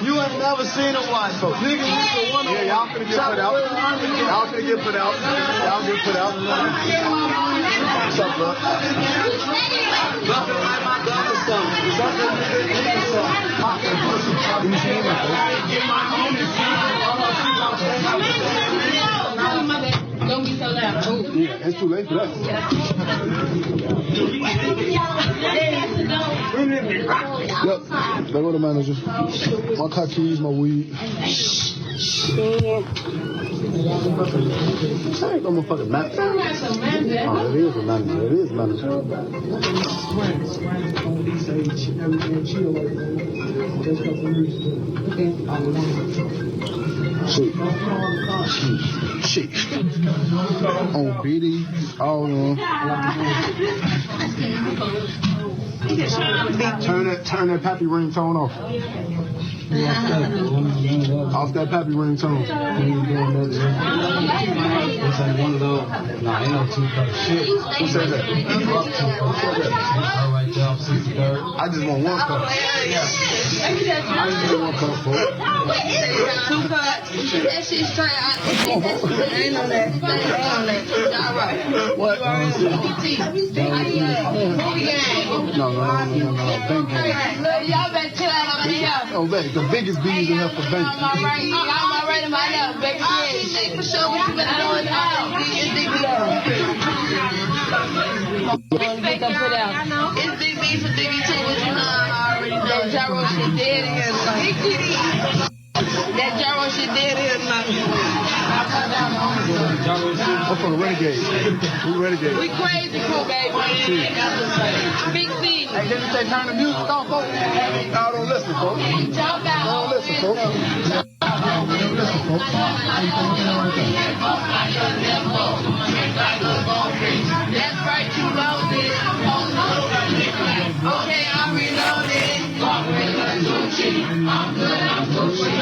You ain't never seen a watch, folks. Nigga, yeah, y'all finna get put out. Y'all finna get put out. Y'all get put out. What's up, bro? Nothing like my daughter's son. Something Don't be so loud. Yeah, it's too late for that. Yep, they go to manager. My car keys, my weed. That ain't no motherfucking manager. Oh, it is a manager. It is a manager. Shit. On BD, all on. Turn that pappy ringtone off. Off that pappy ringtone. It's like one of those. Nah, ain't no 2-cup shit. Who said that? Who said that? All right, y'all, 63rd. I just want 1 cup. I just want 1 cup, folks. 2 cups. That shit straight. Ain't on that. All right. What? No. Bank game. Y'all better chill out over here. Oh, bank. The biggest bees in here for bank. I'm already in my love, baby. Yeah, for sure. What you better know is all. It's big put out. It's big B for Diggy too, but you know I already know. That gyro shit dead in here. That gyro shit dead in here. I'm from the Renegade. We Renegade. We crazy cool, baby. Big C. Hey, didn't say turn the music off, folks? I don't listen, folks. Jump out. I don't listen, folks. That's right, you loved it. Okay, I'm reloaded. I'm good, I'm Gucci.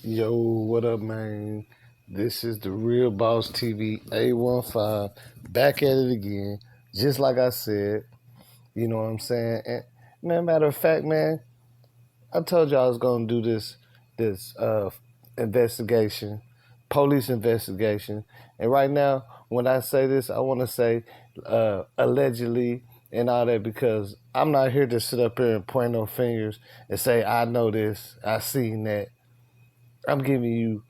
Yo, what up, man? This is the Real Boss TV A15 back at it again. Just like I said, you know what I'm saying? And man, matter of fact, man, I told you I was gonna do this investigation, police investigation. And right now, when I say this, I want to say allegedly and all that, because I'm not here to sit up here and point no fingers and say I know this, I seen that. I'm giving you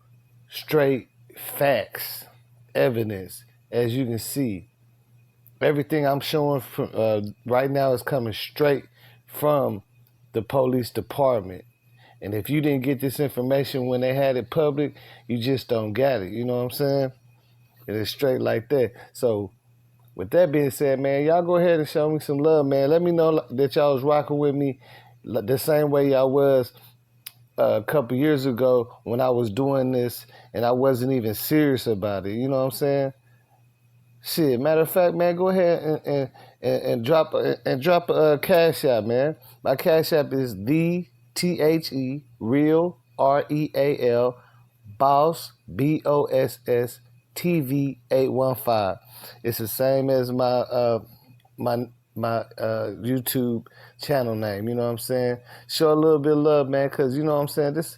straight facts, evidence. As you can see, everything I'm showing from, right now is coming straight from the police department. And if you didn't get this information when they had it public, you just don't get it. You know what I'm saying? And it's straight like that. So with that being said, man, y'all go ahead and show me some love, man. Let me know that y'all was rocking with me the same way y'all was a couple years ago when I was doing this and I wasn't even serious about it. You know what I'm saying? Shit, matter of fact, man, go ahead and drop a cash app, man. My cash app is the real REAL boss BOSS TV815. It's the same as my YouTube channel name. You know what I'm saying? Show a little bit of love, man, because you know what I'm saying. This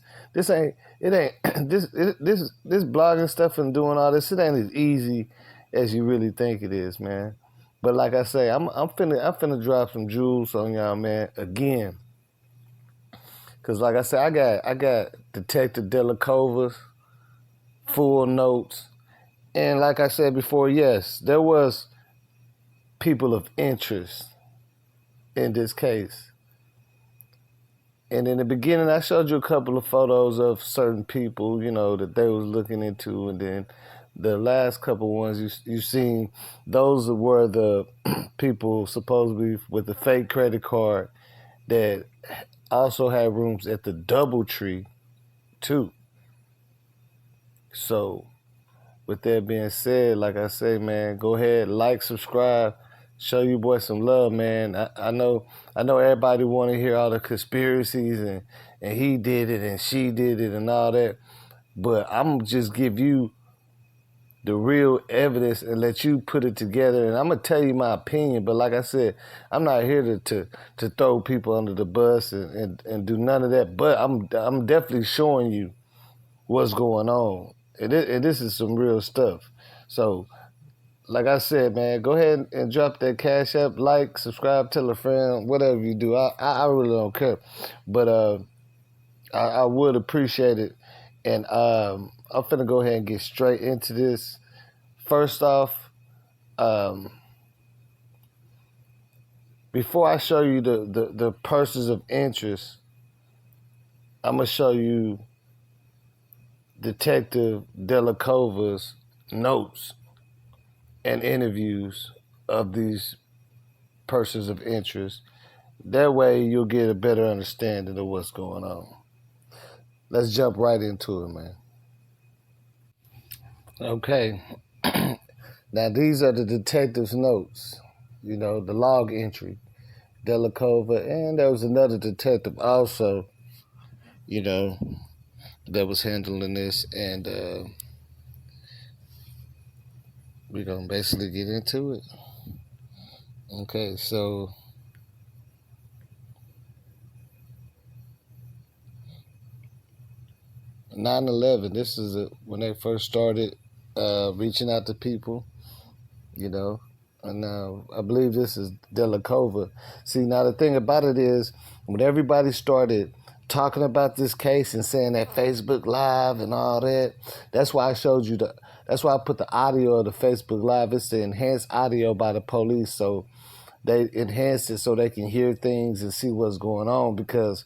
ain't this blogging stuff and doing all this. It ain't as easy as you really think it is, man. But like I say, I'm finna drop some jewels on y'all, man. Again, cause like I said, I got Detective Delacova's full notes, and like I said before, yes, there was people of interest in this case. And in the beginning, I showed you a couple of photos of certain people, you know, that they was looking into, and then the last couple ones you seen, those were the people supposedly with the fake credit card that also had rooms at the DoubleTree too. So with that being said, like I say, man, go ahead, like, subscribe, show you boys some love, man. I know everybody want to hear all the conspiracies and he did it and she did it and all that, but I'm just give you the real evidence and let you put it together. And I'm gonna tell you my opinion, but like I said, I'm not here to throw people under the bus and do none of that. But I'm definitely showing you what's going on, and this is some real stuff. So, like I said, man, go ahead and drop that cash app, like, subscribe, tell a friend, whatever you do. I really don't care, but I would appreciate it. And I'm finna go ahead and get straight into this. First off, before I show you the persons of interest, I'm gonna show you Detective Delacova's notes and interviews of these persons of interest. That way you'll get a better understanding of what's going on. Let's jump right into it, man. Okay. Now, these are the detective's notes, you know, the log entry, Delacova, and there was another detective also, you know, that was handling this, and we're going to basically get into it. Okay, so (9/11), this is when they first started reaching out to people, you know, and I believe this is Delacova. See, now the thing about it is, when everybody started talking about this case and saying that Facebook Live and all that, that's why I showed you that's why I put the audio of the Facebook Live. It's the enhanced audio by the police, so they enhanced it so they can hear things and see what's going on, because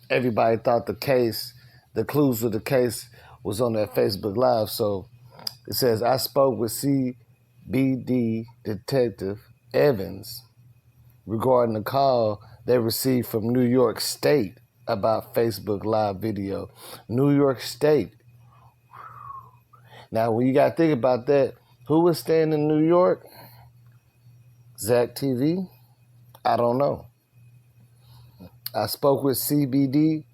everybody thought the clues of the case was on that Facebook Live. So it says, I spoke with CBD Detective Evans regarding a call they received from New York State about Facebook Live video. New York State. Now, when you got to think about that, who was staying in New York? Zach TV? I don't know. I spoke with CBD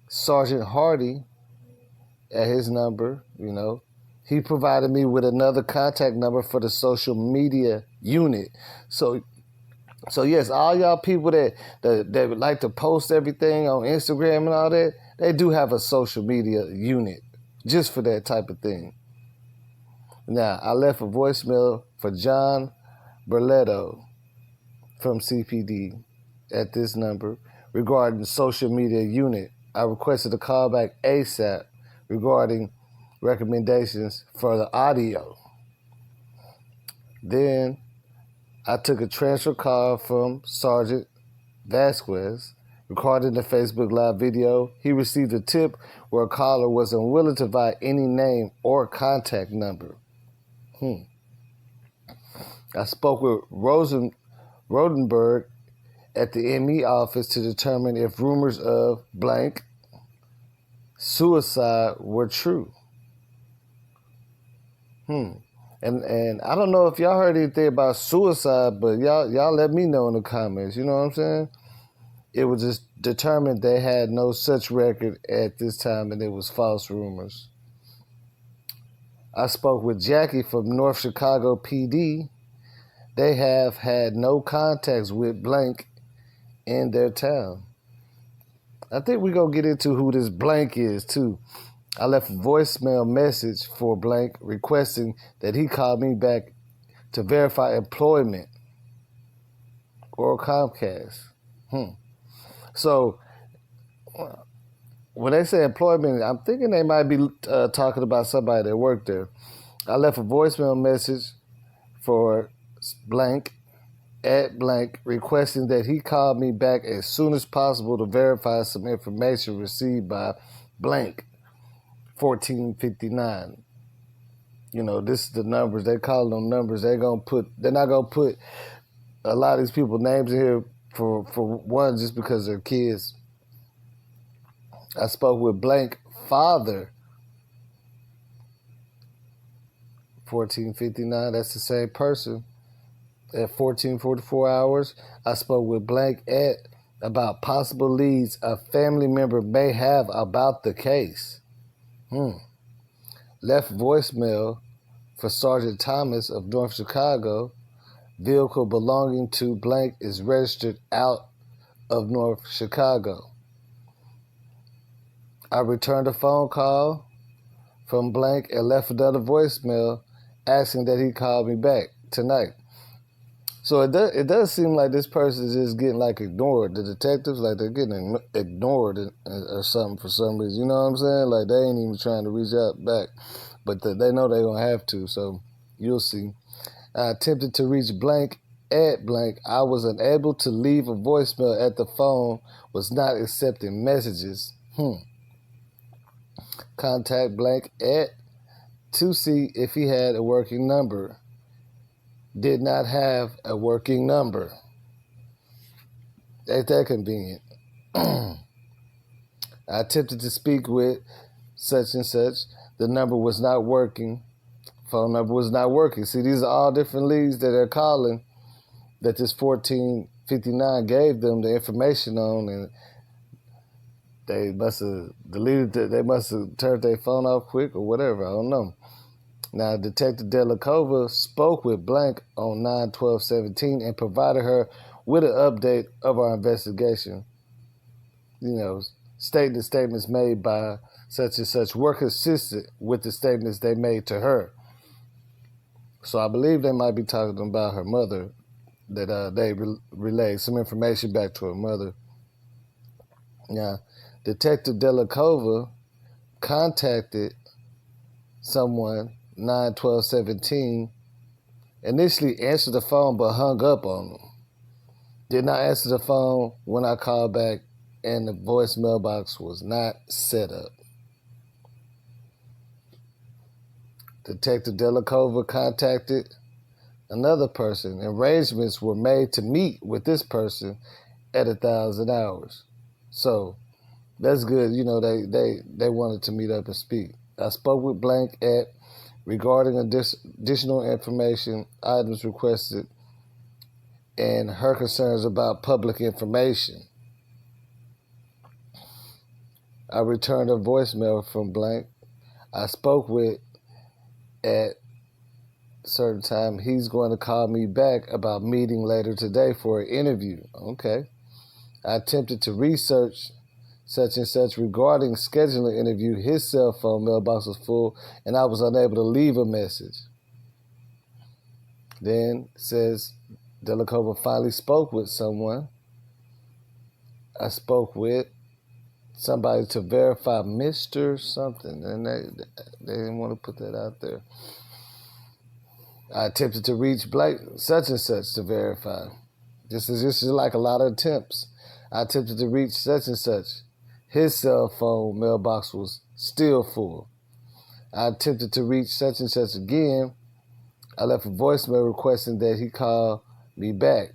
Sergeant Hardy at his number, you know. He provided me with another contact number for the social media unit. So yes, all y'all people that would like to post everything on Instagram and all that, they do have a social media unit just for that type of thing. Now, I left a voicemail for John Berletto from CPD at this number regarding the social media unit. I requested a call back ASAP regarding recommendations for the audio. Then I took a transfer call from Sergeant Vasquez regarding the Facebook Live video. He received a tip where a caller was unwilling to provide any name or contact number. I spoke with Rodenberg at the ME office to determine if rumors of blank suicide were true. And I don't know if y'all heard anything about suicide, but y'all let me know in the comments. You know what I'm saying? It was just determined they had no such record at this time, and it was false rumors. I spoke with Jackie from North Chicago PD. They have had no contacts with blank in their town. I think we're going to get into who this blank is, too. I left a voicemail message for blank requesting that he call me back to verify employment or Comcast. So when they say employment, I'm thinking they might be talking about somebody that worked there. I left a voicemail message for blank at blank requesting that he call me back as soon as possible to verify some information received by blank 1459. You know, this is the numbers. They call them numbers. They're not gonna put a lot of these people's names in here for one just because they're kids. I spoke with blank father 1459. That's the same person. At 1444 hours, I spoke with blank at about possible leads a family member may have about the case. Left voicemail for Sergeant Thomas of North Chicago. Vehicle belonging to blank is registered out of North Chicago. I returned a phone call from blank and left another voicemail asking that he call me back tonight. So it does seem like this person is just getting like ignored. The detectives, like they're getting ignored or something for some reason. You know what I'm saying? Like they ain't even trying to reach out back. But they know they're going to have to, so you'll see. I attempted to reach blank at blank. I was unable to leave a voicemail at the phone, was not accepting messages. Contact blank at to see if he had a working number. Did not have a working number. Ain't that convenient? I attempted to speak with such and such. The number was not working. Phone number was not working. See, these are all different leads that they're calling that this 1459 gave them the information on, and they must have deleted it. They must have turned their phone off quick or whatever. I don't know. Now, Detective delacova spoke with blank on 9/12/17 and provided her with an update of our investigation. You know, stating statements made by such and such were consistent with the statements they made to her. So I believe they might be talking about her mother, that they relayed some information back to her mother. Now, Detective delacova contacted someone 9/12/17, initially answered the phone but hung up on them. Did not answer the phone when I called back, and the voicemail box was not set up. Detective delacova contacted another person. Arrangements were made to meet with this person at 1,000 hours. So that's good. You know, they wanted to meet up and speak. I spoke with blank at regarding additional information, items requested, and her concerns about public information. I returned a voicemail from blank. I spoke with at a certain time. He's going to call me back about meeting later today for an interview. Okay. I attempted to research such and such regarding scheduling an interview. His cell phone mailbox was full, and I was unable to leave a message. Then says delacova finally spoke with someone. I spoke with somebody to verify Mr. something, and they didn't want to put that out there. I attempted to reach Blake such and such to verify. This is like a lot of attempts. I attempted to reach such and such. His cell phone mailbox was still full. I attempted to reach such and such again. I left a voicemail requesting that he call me back.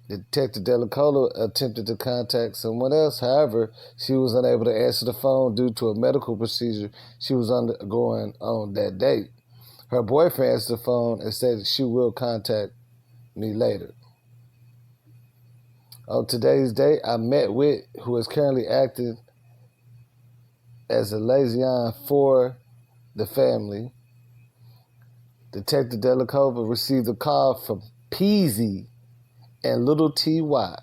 Detective Delacova attempted to contact someone else. However, she was unable to answer the phone due to a medical procedure she was undergoing on that date. Her boyfriend answered the phone and said that she will contact me later. On today's date, I met with who is currently acting as a liaison for the family. Detective Delacova received a call from Peasy and Little T.Y.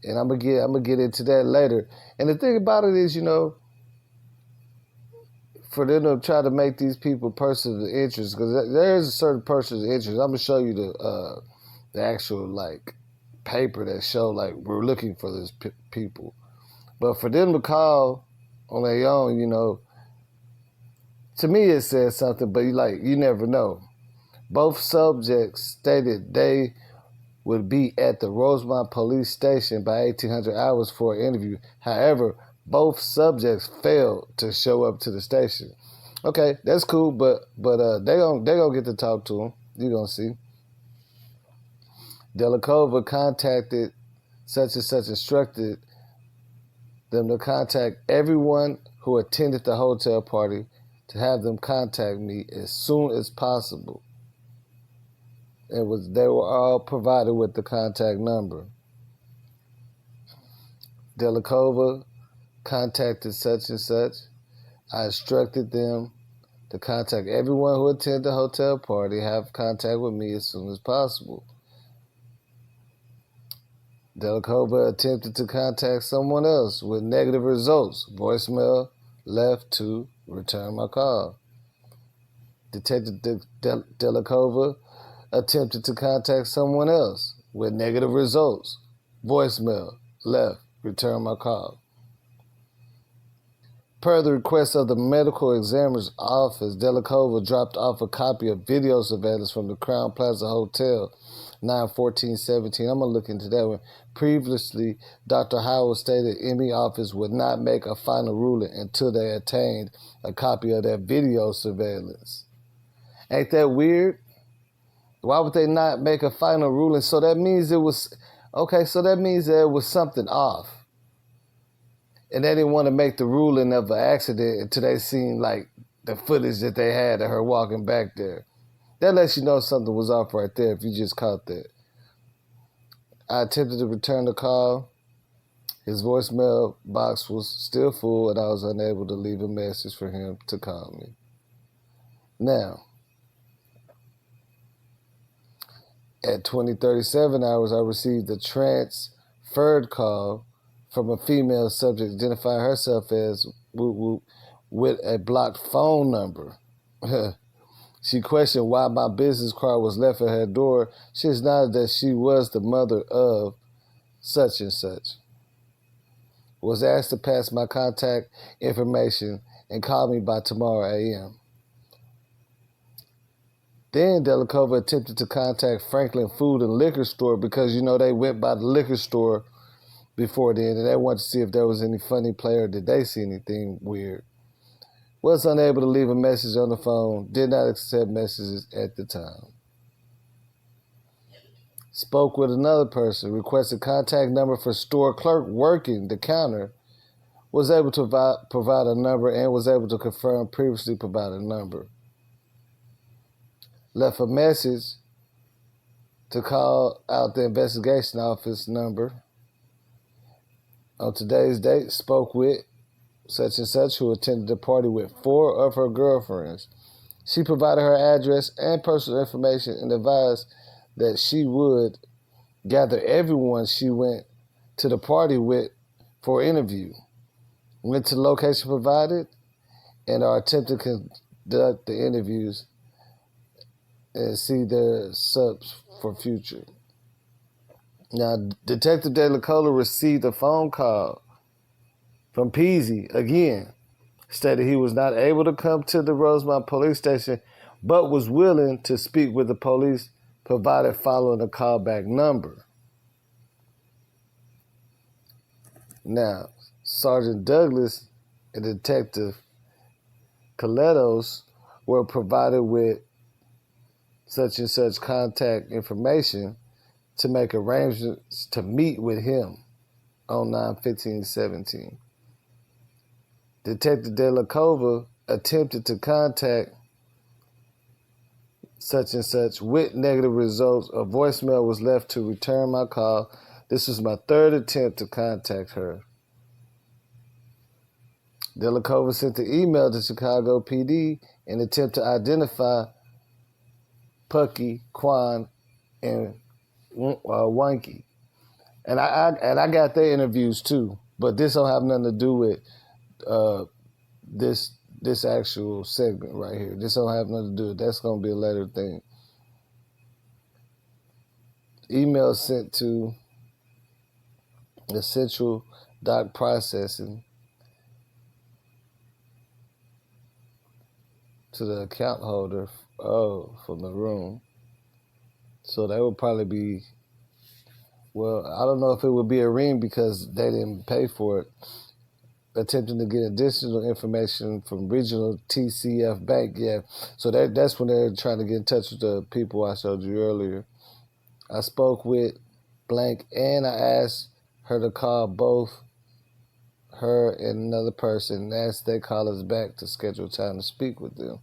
And I'm gonna get into that later. And the thing about it is, for them to try to make these people persons of interest, because there is a certain person of interest. I'm gonna show you the actual paper that show we're looking for these people. But for them to call on their own, to me it says something. But you never know. Both subjects stated they would be at the Rosemont police station by 1800 hours for an interview. However, both subjects failed to show up to the station. Okay, that's cool, but they gonna get to talk to him. You gonna see. Delacova contacted such and such, instructed them to contact everyone who attended the hotel party to have them contact me as soon as possible. They were all provided with the contact number. Delacova contacted such and such. I instructed them to contact everyone who attended the hotel party, have contact with me as soon as possible. Delacova attempted to contact someone else with negative results. Voicemail left to return my call. Detective Delacova attempted to contact someone else with negative results. Voicemail left, return my call. Per the request of the medical examiner's office, Delacova dropped off a copy of video surveillance from the Crown Plaza Hotel, 9/14/17. I'm going to look into that one. Previously, Dr. Howell stated ME office would not make a final ruling until they attained a copy of that video surveillance. Ain't that weird? Why would they not make a final ruling? So that means there was something off. And they didn't want to make the ruling of an accident until they seen the footage that they had of her walking back there. That lets you know something was off right there if you just caught that. I attempted to return the call. His voicemail box was still full and I was unable to leave a message for him to call me. Now, at 20:37 hours, I received a transferred call from a female subject identifying herself as with a blocked phone number. She questioned why my business card was left at her door. She acknowledged that she was the mother of such and such. Was asked to pass my contact information and call me by tomorrow a.m. Then Delacova attempted to contact Franklin Food and Liquor Store because, they went by the liquor store before then and they wanted to see if there was any funny play or did they see anything weird. Was unable to leave a message on the phone, did not accept messages at the time. Spoke with another person, requested contact number for store clerk working the counter, was able to provide a number and was able to confirm previously provided number. Left a message to call out the investigation office number. On today's date, spoke with such and such who attended the party with 4 of her girlfriends. She provided her address and personal information and advised that she would gather everyone she went to the party with for an interview. Went to the location provided and are attempting to conduct the interviews and see their subs for future. Now, Detective Delacova received a phone call from Peasy again, stated he was not able to come to the Rosemont police station, but was willing to speak with the police provided following a callback number. Now, Sergeant Douglas and Detective Coletos were provided with such and such contact information to make arrangements to meet with him on 9/15/17. Detective delacova attempted to contact such and such with negative results. A voicemail was left to return my call. This was my third attempt to contact her. delacova sent the email to Chicago PD in an attempt to identify Pucky, Quan, and Wanky. And I got their interviews too, but this don't have nothing to do with this actual segment right here. This don't have nothing to do with it. That's gonna be a later thing. Email sent to the central doc processing to the account holder from the room. So that would probably be, well, I don't know if it would be a ring because they didn't pay for it. Attempting to get additional information from regional TCF Bank, yeah. So that's when they're trying to get in touch with the people I showed you earlier. I spoke with blank and I asked her to call both her and another person and asked they call us back to schedule time to speak with them.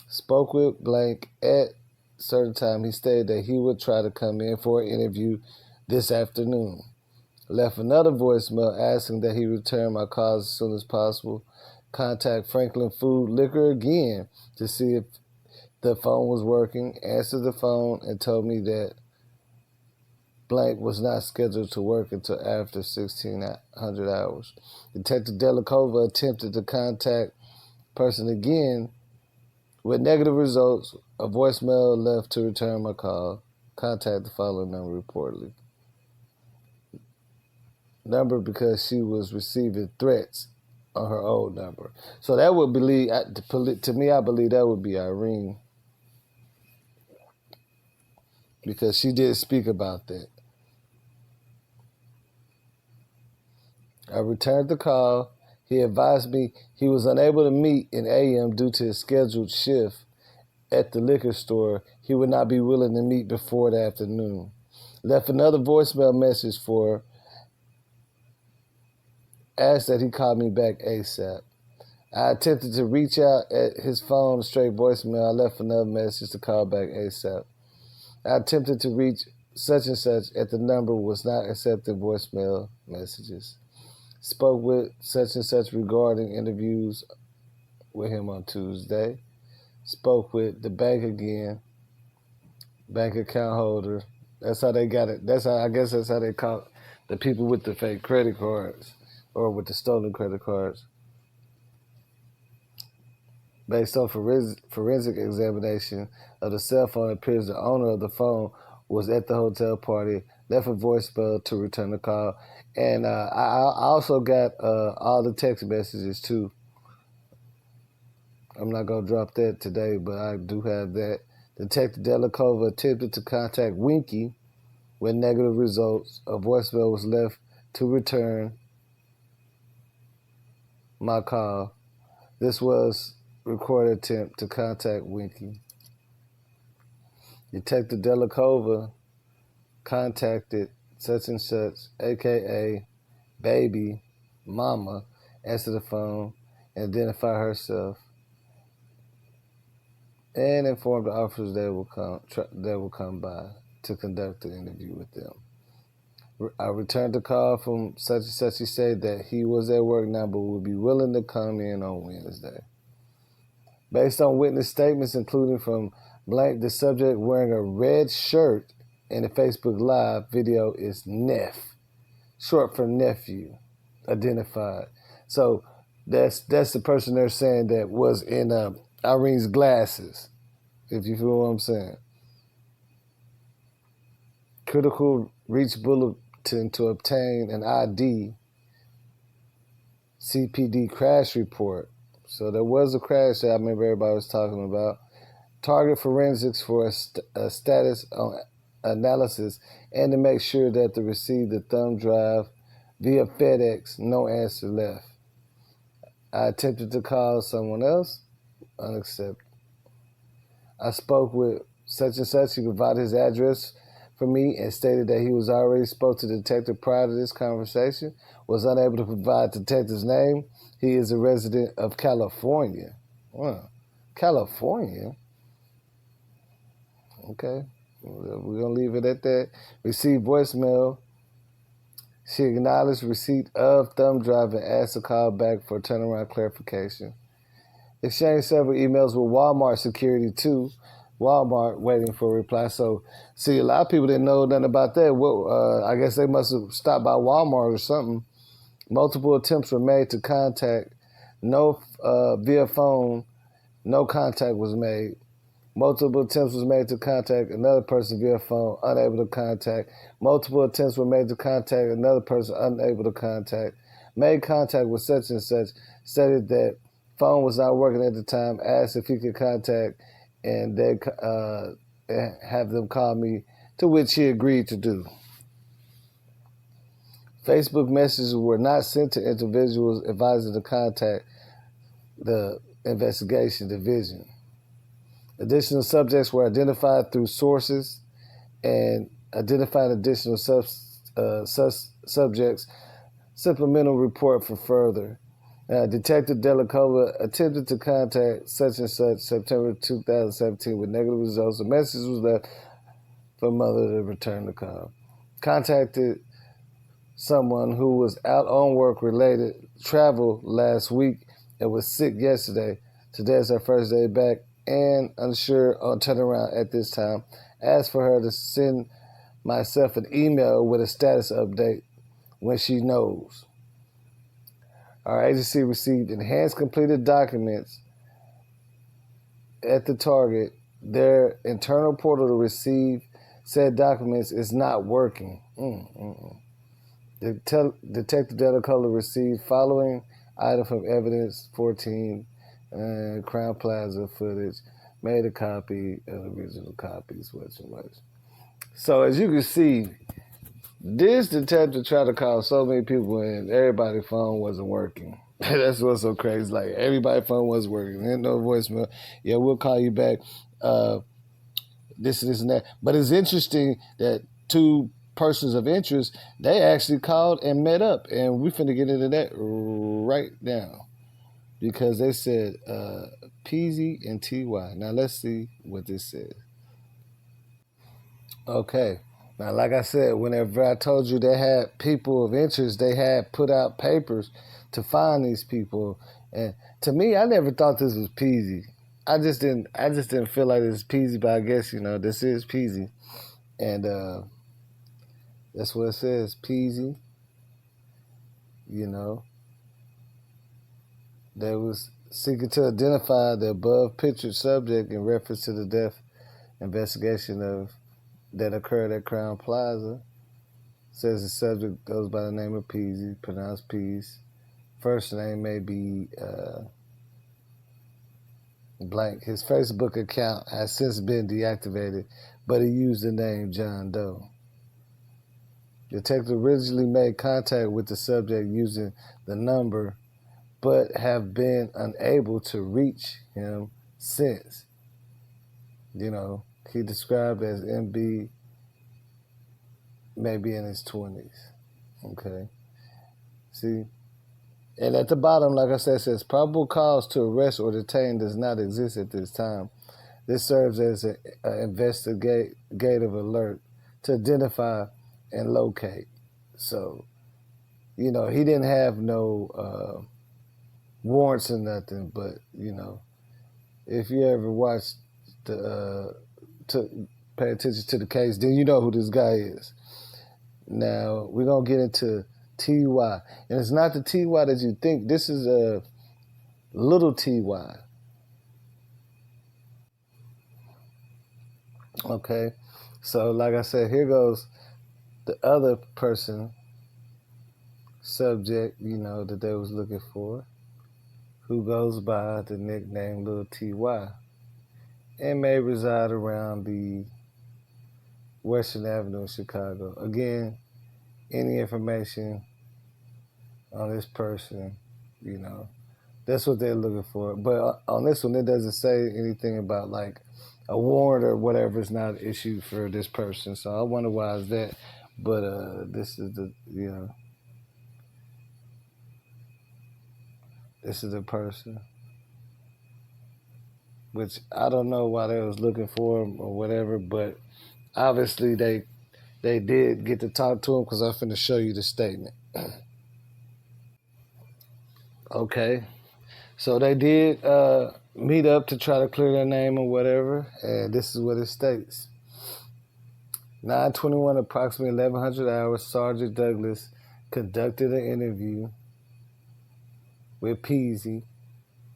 Spoke with blank at certain time. He stated that he would try to come in for an interview this afternoon. Left another voicemail asking that he return my calls as soon as possible. Contact Franklin Food Liquor again to see if the phone was working. Answered the phone and told me that blank was not scheduled to work until after 1600 hours. Detective delacova attempted to contact person again with negative results. A voicemail left to return my call. Contact the following number reportedly. Number because she was receiving threats on her old number. So that would believe, to me, I believe that would be Irene, because she did speak about that. I returned the call. He advised me he was unable to meet in AM due to his scheduled shift at the liquor store. He would not be willing to meet before the afternoon. Left another voicemail message for asked that he call me back ASAP. I attempted to reach out at his phone, straight voicemail. I left another message to call back ASAP. I attempted to reach such and such at the number was not accepting voicemail messages. Spoke with such and such regarding interviews with him on Tuesday. Spoke with the bank again, bank account holder. That's how they got it. I guess that's how they caught the people with the fake credit cards or with the stolen credit cards. Based on forensic examination of the cell phone, it appears the owner of the phone was at the hotel party, left a voicemail to return the call. And I also got all the text messages too. I'm not going to drop that today, but I do have that. Detective delacova attempted to contact Winky with negative results. A voicemail was left to return my call. This was recorded attempt to contact Winky. Detective delacova contacted such and such, aka baby mama, answered the phone and identified herself and informed the officers they will come by to conduct the interview with them. I returned the call from such and such. He said that he was at work now but would be willing to come in on Wednesday. Based on witness statements, including from blank, the subject wearing a red shirt in the Facebook Live video is Neff, short for nephew, identified. So that's the person they're saying that was in Irene's glasses, if you feel what I'm saying. Critical reach bulletin to obtain an ID, CPD crash report. So there was a crash that I remember everybody was talking about. Target forensics for a status on analysis and to make sure that they received the thumb drive via FedEx. No answer left. I attempted to call someone else. Unaccepted. I spoke with such and such. He provided his address for me and stated that he was already spoke to the detective prior to this conversation, was unable to provide the detective's name. He is a resident of California. Wow. California? Okay. We're going to leave it at that. Received voicemail. She acknowledged receipt of thumb drive and asked to call back for turnaround clarification. Exchanged several emails with Walmart security too. Walmart waiting for a reply. So, see, a lot of people didn't know nothing about that. Well, I guess they must have stopped by Walmart or something. Multiple attempts were made to contact. No, via phone, no contact was made. Multiple attempts was made to contact another person via phone, unable to contact. Multiple attempts were made to contact another person, unable to contact. Made contact with such and such, stated that phone was not working at the time, asked if he could contact, and they have them call me, to which he agreed to do. Facebook messages were not sent to individuals advising to contact the investigation division. Additional subjects were identified through sources and identified additional subjects. Supplemental report for further. Detective Delacova attempted to contact such and such September 2017 with negative results. A message was left for mother to return the call. Contacted someone who was out on work-related travel last week and was sick yesterday. Today is her first day back and unsure on turnaround at this time. Asked for her to send myself an email with a status update when she knows. Our agency received enhanced completed documents at the target. Their internal portal to receive said documents is not working. Detective Delacola received following item from evidence 14, Crown Plaza footage, made a copy of the original copies, much and much. So as you can see, this detective tried to call so many people and everybody's phone wasn't working. That's what's so crazy. Like, everybody's phone wasn't working. There's no voicemail. Yeah, we'll call you back. This and that. But it's interesting that two persons of interest, they actually called and met up. And we finna get into that right now. Because they said PZ and TY. Now let's see what this says. Okay. Now, like I said, whenever I told you they had people of interest, they had put out papers to find these people. And to me, I never thought this was Peasy. I just didn't feel like it's Peasy, but I guess, this is Peasy. And that's what it says, Peasy. They was seeking to identify the above pictured subject in reference to the death investigation that occurred at Crown Plaza. Says the subject goes by the name of Peasy, pronounced Pease. First name may be blank. His Facebook account has since been deactivated, but he used the name John Doe. Detective originally made contact with the subject using the number, but have been unable to reach him since. He described as MB, maybe in his 20s. Okay. See? And at the bottom, like I said, it says probable cause to arrest or detain does not exist at this time. This serves as an investigative alert to identify and locate. So, he didn't have no warrants or nothing, but, if you ever watched pay attention to the case, then you know who this guy is. Now, we're going to get into TY. And it's not the TY that you think. This is a little TY. Okay. So, like I said, here goes the other person, subject, that they was looking for, who goes by the nickname Little TY and may reside around the Western Avenue in Chicago. Again, any information on this person, that's what they're looking for. But on this one, it doesn't say anything about, like, a warrant or whatever is not issued for this person. So I wonder why is that. But this is the person, which I don't know why they was looking for him or whatever, but obviously they did get to talk to him because I'm finna show you the statement. Okay, so they did meet up to try to clear their name or whatever, and this is what it states. 9:21, approximately 1100 hours, Sergeant Douglas conducted an interview with Peasy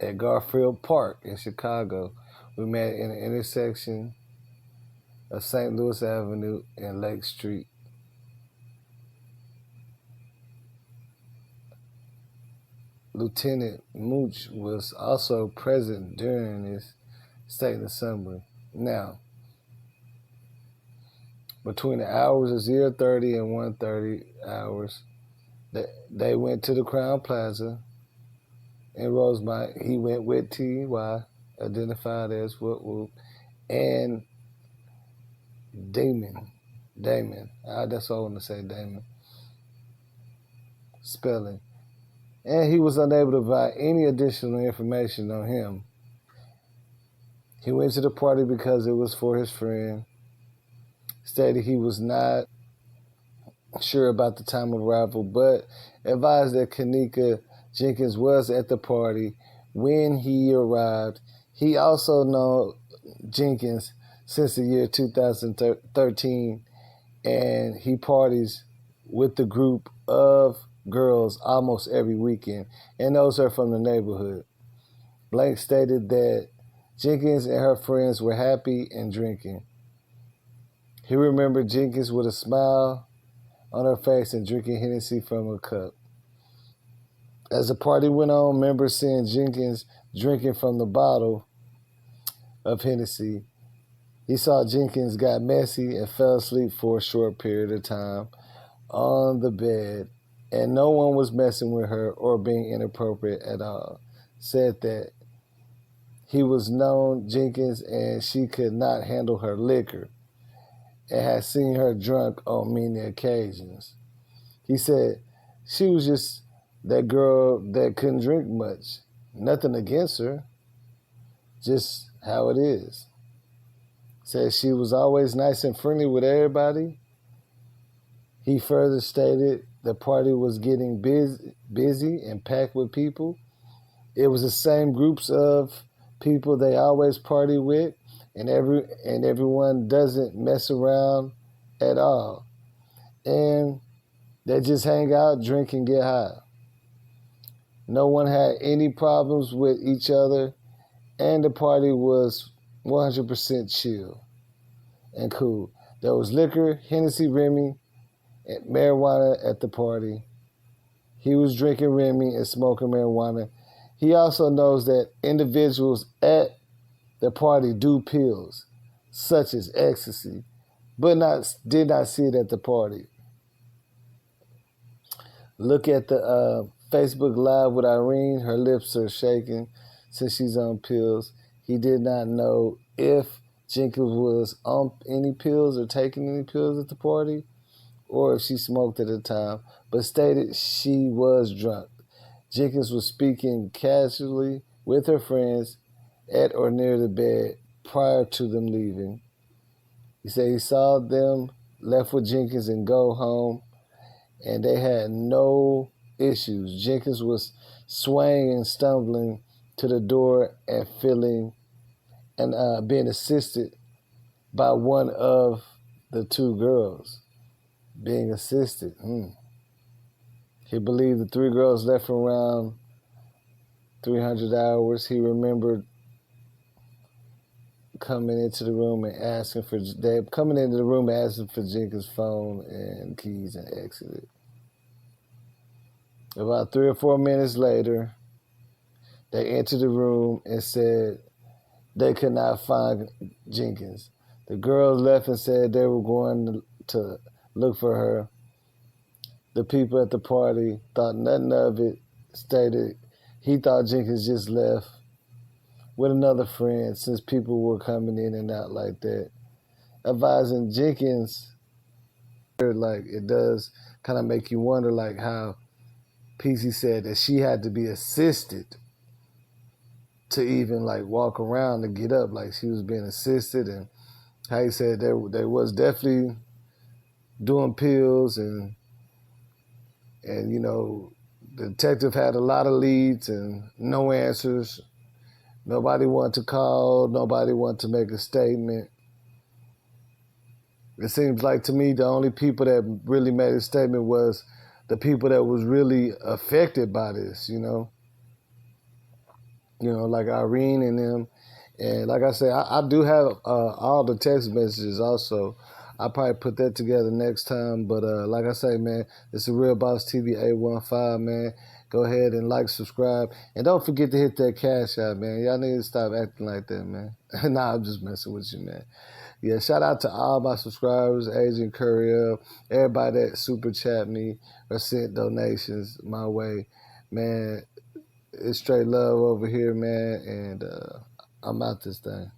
at Garfield Park in Chicago. We met in the intersection of St. Louis Avenue and Lake Street. Lieutenant Mooch was also present during this state assembly. Now, between the hours of 0:30 and 1:30 hours, they went to the Crown Plaza in Rosemont. He went with T.Y., identified as Woodward, and Damon. That's all I want to say, Damon. Spelling. And he was unable to provide any additional information on him. He went to the party because it was for his friend. Stated he was not sure about the time of arrival, but advised that Kenneka Jenkins was at the party when he arrived. He also known Jenkins since the year 2013, and he parties with the group of girls almost every weekend and knows her from the neighborhood. Blank stated that Jenkins and her friends were happy and drinking. He remembered Jenkins with a smile on her face and drinking Hennessy from a cup. As the party went on, members seeing Jenkins drinking from the bottle of Hennessy. He saw Jenkins got messy and fell asleep for a short period of time on the bed, and no one was messing with her or being inappropriate at all. Said that he was known Jenkins and she could not handle her liquor and had seen her drunk on many occasions. He said she was just that girl that couldn't drink much. Nothing against her, just how it is. Said she was always nice and friendly with everybody. He further stated the party was getting busy and packed with people. It was the same groups of people they always party with, and everyone doesn't mess around at all. And they just hang out, drink, and get high. No one had any problems with each other, and the party was 100% chill and cool. There was liquor, Hennessy, Remy, and marijuana at the party. He was drinking Remy and smoking marijuana. He also knows that individuals at the party do pills, such as ecstasy, but did not see it at the party. Look at the Facebook Live with Irene. Her lips are shaking since she's on pills. He did not know if Jenkins was on any pills or taking any pills at the party, or if she smoked at the time, but stated she was drunk. Jenkins was speaking casually with her friends at or near the bed prior to them leaving. He said he saw them left with Jenkins and go home, and they had no issues. Jenkins was swaying and stumbling to the door and being assisted by one of the two girls. Being assisted. He believed the three girls left around 300 hours. He remembered coming into the room and asking for Jenkins' phone and keys and exited. About 3 or 4 minutes later, they entered the room and said they could not find Jenkins. The girls left and said they were going to look for her. The people at the party thought nothing of it, stated he thought Jenkins just left with another friend since people were coming in and out like that. Advising Jenkins, like it does kind of make you wonder, like how PC said that she had to be assisted to even like walk around to get up, like she was being assisted, and how he said they was definitely doing pills, and you know the detective had a lot of leads and no answers. Nobody wanted to call. Nobody wanted to make a statement. It seems like to me the only people that really made a statement was the people that was really affected by this, you know, like Irene and them. And like I said, I do have all the text messages also. I'll probably put that together next time. But like I say, man, it's a Real Boss TV 815, man. Go ahead and like, subscribe. And don't forget to hit that cash out, man. Y'all need to stop acting like that, man. Nah, I'm just messing with you, man. Yeah, shout out to all my subscribers, Agent Courier, everybody that super chat me or sent donations my way. Man, it's straight love over here, man. And I'm out this thing.